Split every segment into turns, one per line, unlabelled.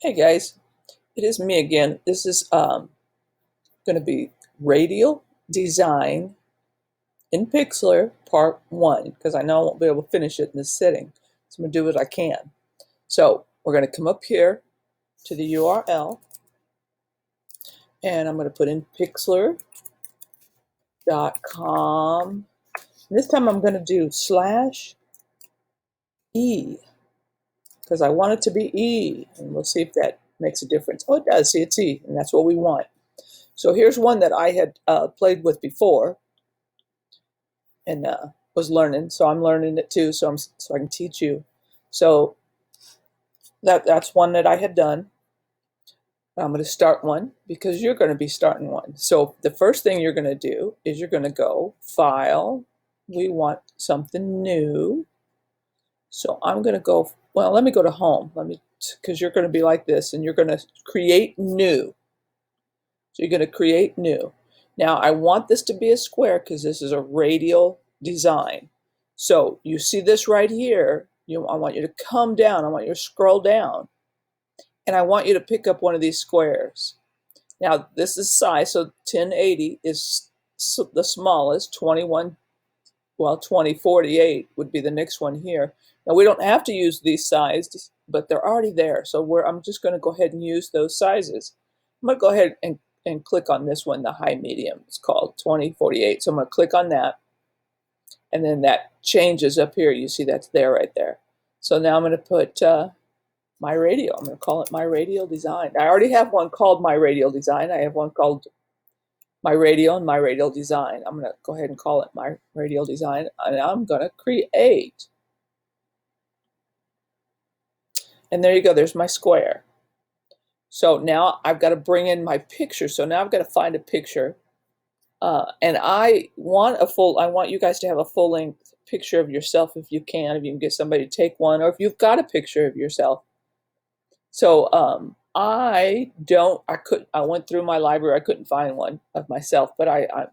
Hey guys, it is me again. This is going to be radial design in Pixlr part 1 because I know I won't be able to finish it in this sitting. So I'm going to do what I can. So we're going to come up here to the URL and I'm going to put in pixlr.com. This time I'm going to do /E because I want it to be E, and we'll see if that makes a difference. Oh, it does. See, it's E, and that's what we want. So here's one that I had played with before and was learning, so I'm learning it too, so I can teach you. So that's one that I had done. I'm going to start one because you're going to be starting one. So the first thing you're going to do is you're going to go File. We want something new. So I'm going to go. Well, let me go to Home. Because you're going to be like this, and you're going to create new. So you're going to create new. Now I want this to be a square because this is a radial design. So you see this right here. I want you to come down. I want you to scroll down. And I want you to pick up one of these squares. Now this is size, so 1080 is the smallest. 2048 would be the next one here. Now we don't have to use these sizes, but they're already there. So I'm just going to go ahead and use those sizes. I'm going to go ahead and click on this one, the high medium. It's called 2048. So I'm going to click on that. And then that changes up here. You see that's there right there. So now I'm going to put my radial. I'm going to call it my radial design. I already have one called my radial design. I have one called my radial and my radial design. I'm going to go ahead and call it my radial design. And I'm going to create. And there you go. There's my square. So now I've got to bring in my picture. So now I've got to find a picture. And I want you guys to have a full-length picture of yourself if you can get somebody to take one, or if you've got a picture of yourself. So I went through my library, I couldn't find one of myself, but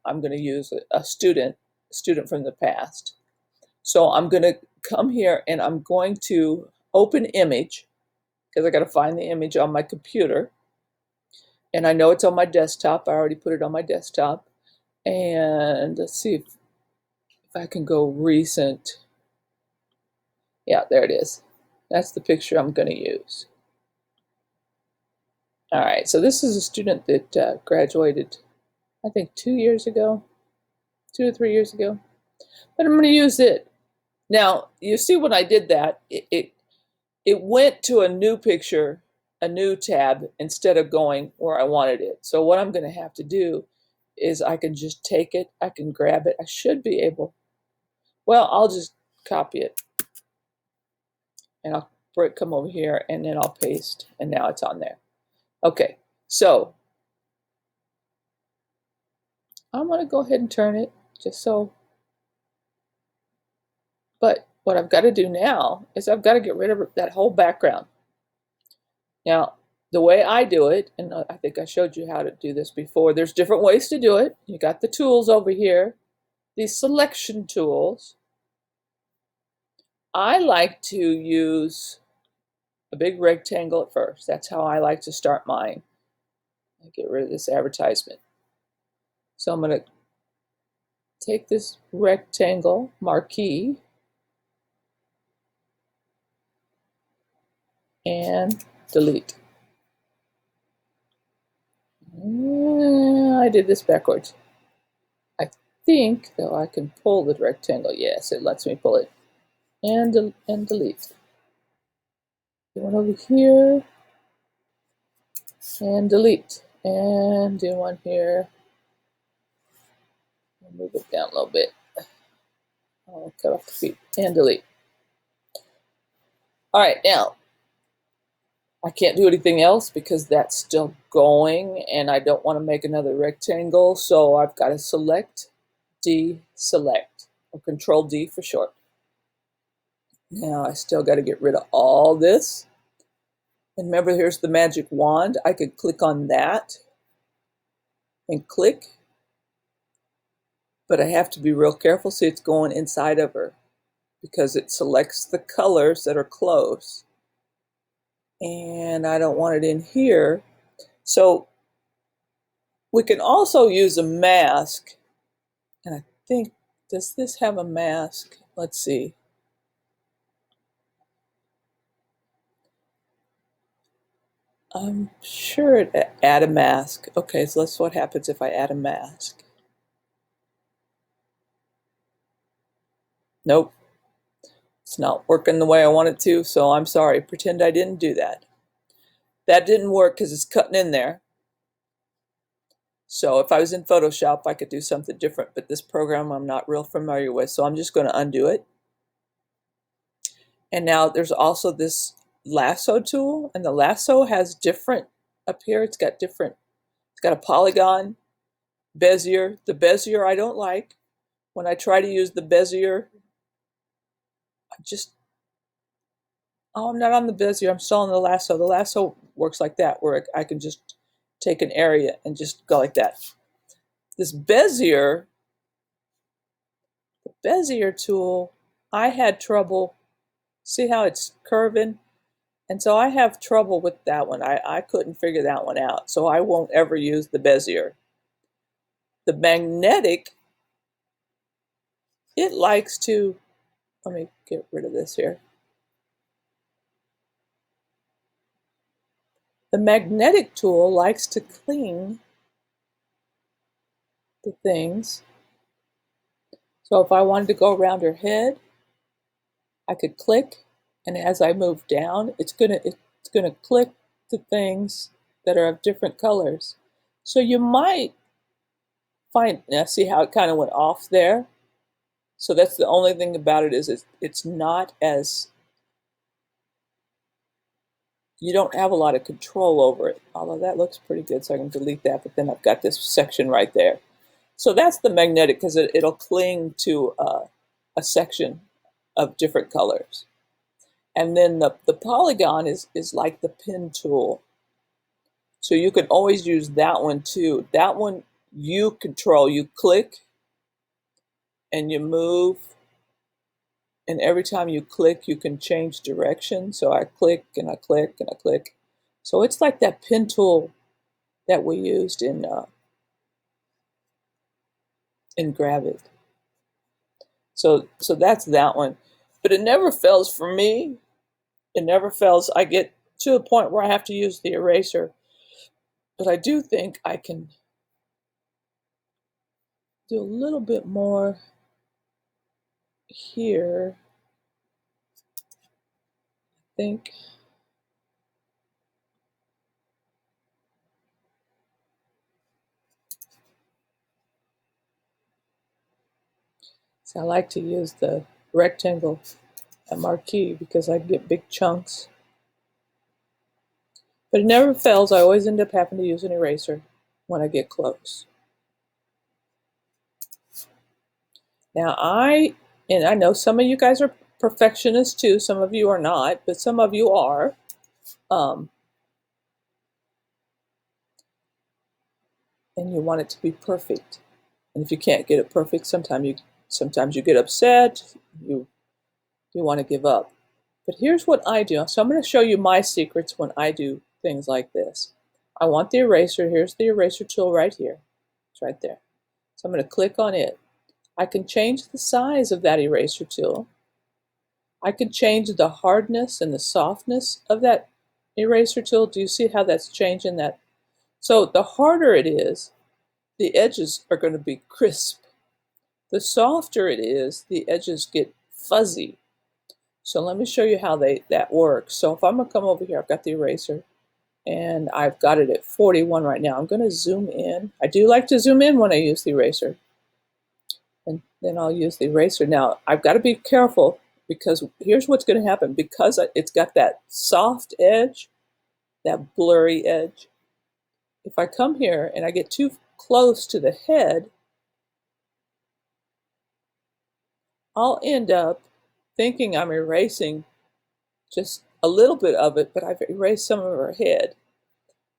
I'm going to use a student from the past. So I'm going to come here and I'm going to open image because I got to find the image on my computer. And I know it's on my desktop. I already put it on my desktop. And let's see if I can go recent. Yeah, there it is. That's the picture I'm going to use. All right, so this is a student that graduated, I think 2 years ago, 2 or 3 years ago. But I'm going to use it. Now, you see when I did that, it went to a new picture, a new tab, instead of going where I wanted it. So what I'm going to have to do is I can just take it, I can grab it. I should be able, well, I'll just copy it. And I'll come over here and then I'll paste, and now it's on there. Okay, so I'm going to go ahead and turn it just so. But what I've got to do now is I've got to get rid of that whole background. Now, the way I do it, and I think I showed you how to do this before, there's different ways to do it. You got the tools over here, these selection tools. I like to use a big rectangle at first. That's how I like to start mine. I'll get rid of this advertisement. So I'm going to take this rectangle marquee and delete. I did this backwards. I think, though, I can pull the rectangle. Yes, it lets me pull it. And delete. Do one over here. And delete. And do one here. Move it down a little bit. I'll cut off the feet. And delete. All right, now, I can't do anything else because that's still going, and I don't want to make another rectangle, so I've got to select, deselect, or Control D for short. Now I still got to get rid of all this. And remember, here's the magic wand. I could click on that and click, but I have to be real careful. See, it's going inside of her because it selects the colors that are close. and I don't want it in here. So we can also use a mask, and I think, does this have a mask? Let's see. I'm sure it add a mask. Okay, so that's what happens if I add a mask. Nope, it's not working the way I want it to, so I'm sorry. Pretend I didn't do that. That didn't work because it's cutting in there. So if I was in Photoshop, I could do something different, but this program I'm not real familiar with, so I'm just going to undo it. And now there's also this lasso tool, and the lasso has different, up here it's got a polygon, Bezier. The Bezier I don't like. When I try to use the Bezier, I'm not on the Bezier, I'm still on the lasso. The lasso works like that, where I can just take an area and just go like that. This Bezier, the Bezier tool, I had trouble. See how it's curving? And so I have trouble with that one. I couldn't figure that one out. So I won't ever use the Bezier. The magnetic, it likes to, let me get rid of this here. The magnetic tool likes to cling to things. So if I wanted to go around her head, I could click, and as I move down, it's gonna click to things that are of different colors. So you might find, now see how it kind of went off there? So that's the only thing about it is it's not as, you don't have a lot of control over it. Although that looks pretty good, so I can delete that, but then I've got this section right there. So that's the magnetic, because it'll cling to a section of different colors. And then the polygon is like the pen tool. So you can always use that one too. That one you control, you click and you move, and every time you click, you can change direction. So I click and I click and I click. So it's like that pen tool that we used in Gravit. So that's that one. But it never fails for me. It never fails. I get to a point where I have to use the eraser. But I do think I can do a little bit more here, I think. So I like to use the rectangle at marquee because I get big chunks. But it never fails. I always end up having to use an eraser when I get close. Now and I know some of you guys are perfectionists too. Some of you are not, but some of you are. And you want it to be perfect. And if you can't get it perfect, sometimes you get upset. You want to give up. But here's what I do. So I'm going to show you my secrets when I do things like this. I want the eraser. Here's the eraser tool right here. It's right there. So I'm going to click on it. I can change the size of that eraser tool. I can change the hardness and the softness of that eraser tool. Do you see how that's changing that? So the harder it is, the edges are going to be crisp. The softer it is, the edges get fuzzy. So let me show you how that works. So if I'm going to come over here, I've got the eraser, and I've got it at 41 right now. I'm going to zoom in. I do like to zoom in when I use the eraser. And then I'll use the eraser. Now, I've got to be careful, because here's what's going to happen. Because it's got that soft edge, that blurry edge, if I come here and I get too close to the head, I'll end up thinking I'm erasing just a little bit of it, but I've erased some of her head.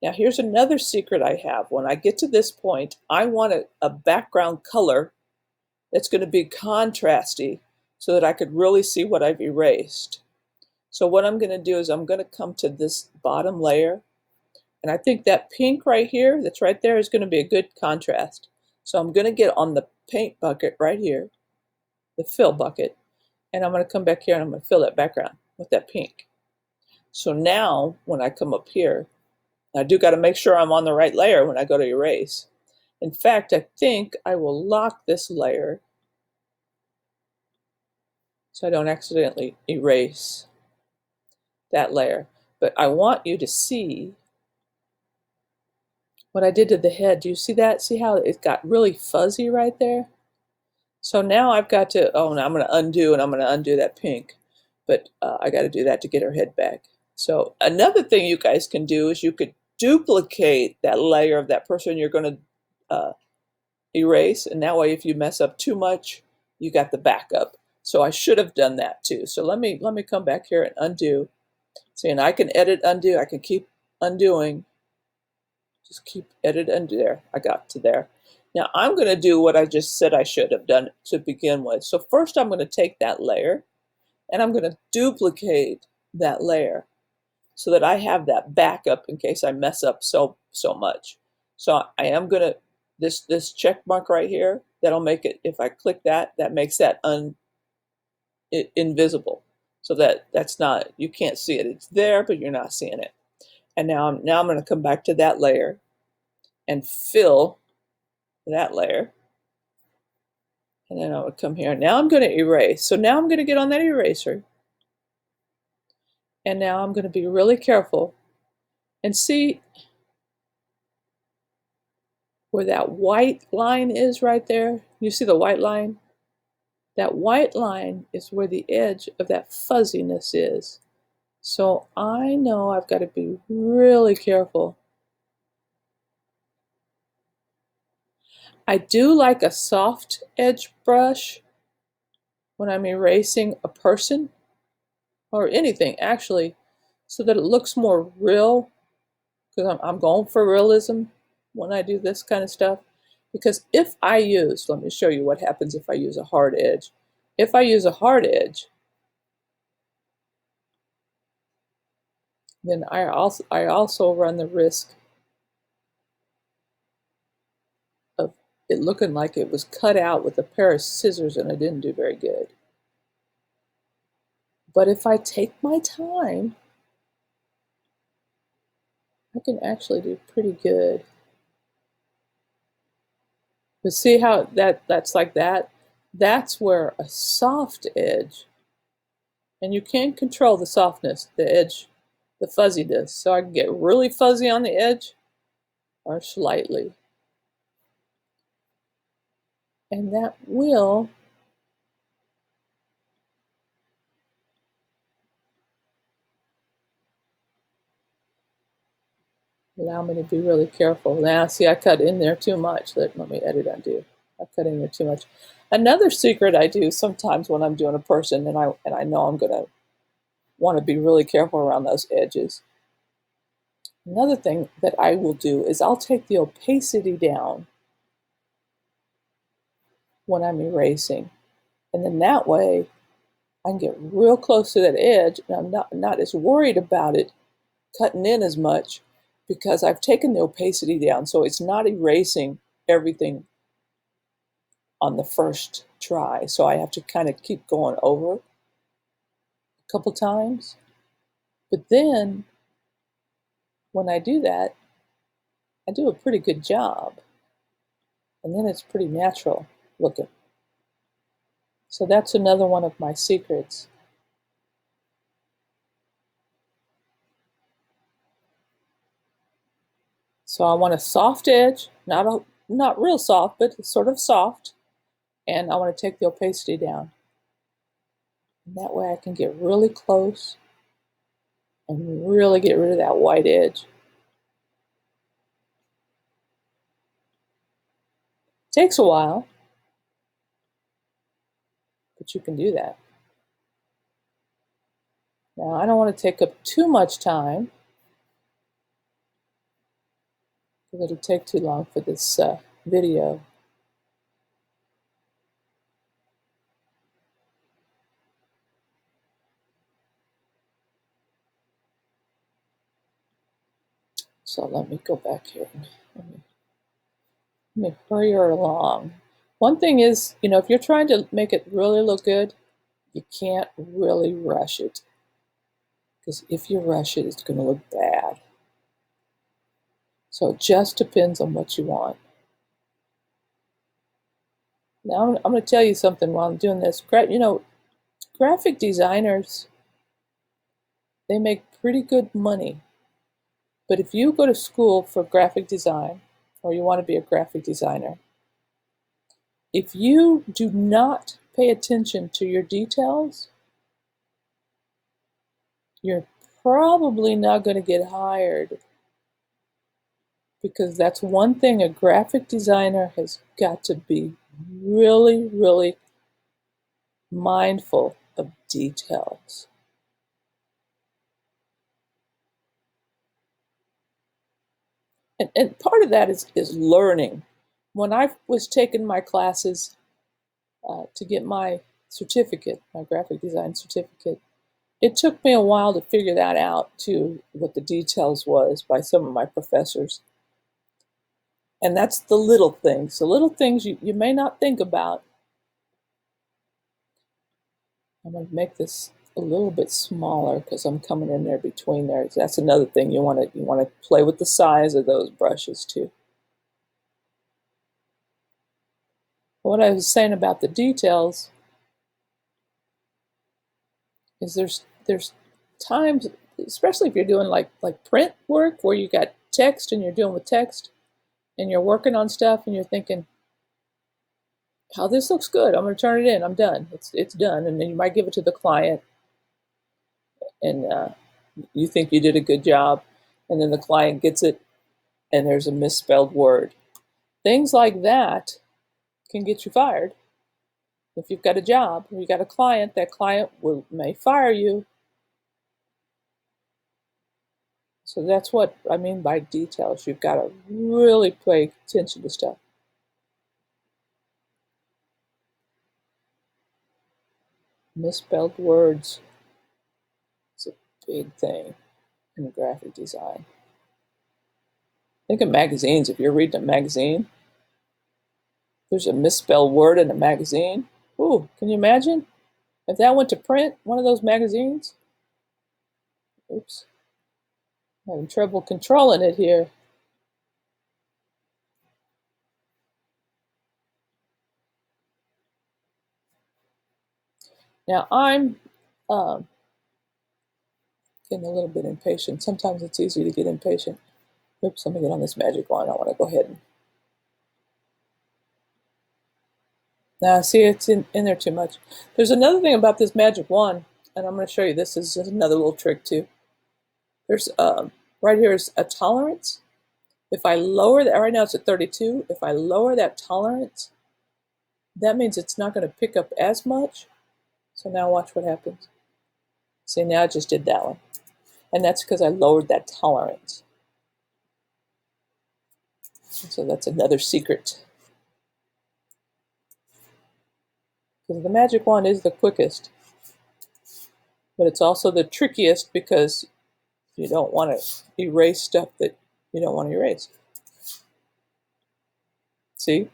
Now here's another secret I have. When I get to this point, I want a background color that's going to be contrasty so that I could really see what I've erased. So what I'm going to do is I'm going to come to this bottom layer, and I think that pink right here, that's right there, is going to be a good contrast. So I'm going to get on the paint bucket right here, the fill bucket, and I'm going to come back here and I'm going to fill that background with that pink. So now when I come up here, I do got to make sure I'm on the right layer when I go to erase. In fact, I think I will lock this layer so I don't accidentally erase that layer. But I want you to see what I did to the head. Do you see that? See how it got really fuzzy right there? So now I've got to, oh, now I'm going to undo, and I'm going to undo that pink. But I got to do that to get her head back. So another thing you guys can do is you could duplicate that layer of that person you're going to erase. And that way, if you mess up too much, you got the backup. So I should have done that too. So let me come back here and undo. See, and I can edit, undo. I can keep undoing. Just keep edit, undo there. I got to there. Now I'm going to do what I just said I should have done to begin with. So first I'm going to take that layer and I'm going to duplicate that layer so that I have that backup in case I mess up so much. So I am going to, this check mark right here, that'll make it, if I click that, that makes that invisible. So that's not, you can't see it. It's there, but you're not seeing it. And now I'm going to come back to that layer and fill that layer. And then I would come here. Now I'm going to erase. So now I'm going to get on that eraser. And now I'm going to be really careful and see where that white line is right there. You see the white line? That white line is where the edge of that fuzziness is. So I know I've got to be really careful. I do like a soft edge brush when I'm erasing a person or anything actually, so that it looks more real, because I'm going for realism when I do this kind of stuff. Because if I use, let me show you what happens if I use a hard edge. If I use a hard edge, then I also run the risk of it looking like it was cut out with a pair of scissors and I didn't do very good. But if I take my time, I can actually do pretty good. But see how that's like that? That's where a soft edge, and you can control the softness, the edge, the fuzziness. So I can get really fuzzy on the edge or slightly. And that will allow me to be really careful. Now, see, I cut in there too much. Let me edit, undo. I cut in there too much. Another secret I do sometimes when I'm doing a person, and I know I'm going to want to be really careful around those edges. Another thing that I will do is I'll take the opacity down when I'm erasing. And then that way I can get real close to that edge and I'm not as worried about it cutting in as much because I've taken the opacity down. So it's not erasing everything on the first try. So I have to kind of keep going over a couple times. But then when I do that, I do a pretty good job. And then it's pretty natural looking. So that's another one of my secrets. So I want a soft edge, not real soft, but sort of soft. And I want to take the opacity down. And that way I can get really close and really get rid of that white edge. Takes a while, but you can do that. Now I don't want to take up too much time because it'll take too long for this video. So let me go back here. Let me hurry her along. One thing is, if you're trying to make it really look good, you can't really rush it. Because if you rush it, it's going to look bad. So it just depends on what you want. Now I'm going to tell you something while I'm doing this. Graphic designers, they make pretty good money. But if you go to school for graphic design, or you want to be a graphic designer, if you do not pay attention to your details, you're probably not going to get hired, because that's one thing a graphic designer has got to be really, really mindful of details. And part of that is learning. When I was taking my classes to get my certificate, my graphic design certificate, it took me a while to figure that out too, what the details was by some of my professors. And that's the little things. The little things you may not think about. I'm going to make this a little bit smaller because I'm coming in there between there. That's another thing you want to play with the size of those brushes too. What I was saying about the details is there's times, especially if you're doing like print work where you got text and you're dealing with text and you're working on stuff and you're thinking, "How this looks good. I'm going to turn it in. I'm done. It's done." And then you might give it to the client, and you think you did a good job, and then the client gets it, and there's a misspelled word. Things like that can get you fired. If you've got a job, or you got a client, that client may fire you. So that's what I mean by details. You've got to really pay attention to stuff. Misspelled words is a big thing in graphic design. Think of magazines. If you're reading a magazine, there's a misspelled word in a magazine. Ooh, can you imagine? If that went to print, one of those magazines. Oops. I'm having trouble controlling it here. Now I'm getting a little bit impatient. Sometimes it's easy to get impatient. Oops, let me get on this magic wand. I want to go ahead and... Now, see, it's in there too much. There's another thing about this magic wand, and I'm going to show you. This is just another little trick too. There's right here is a tolerance. If I lower that, right now it's at 32. If I lower that tolerance, that means it's not going to pick up as much. So now watch what happens. See, now I just did that one. And that's because I lowered that tolerance. And so that's another secret. Because the magic wand is the quickest, but it's also the trickiest because you don't want to erase stuff that you don't want to erase. See,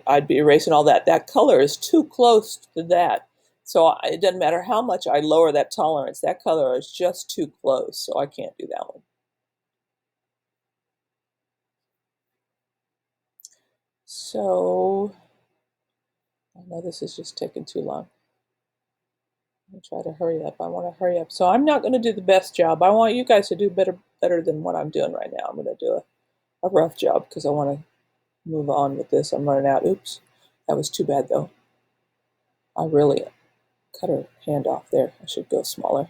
I'd be erasing all that. That color is too close to that. So it doesn't matter how much I lower that tolerance. That color is just too close, so I can't do that one. So I know this is just taking too long. I'm gonna try to hurry up. I want to hurry up. So I'm not going to do the best job. I want you guys to do better than what I'm doing right now. I'm going to do a rough job because I want to move on with this. I'm running out. Oops, that was too bad though. I really cut her hand off there. I should go smaller.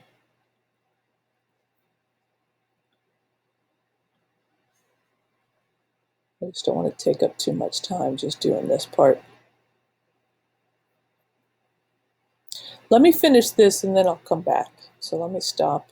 I just don't want to take up too much time just doing this part. Let me finish this and then I'll come back. So let me stop.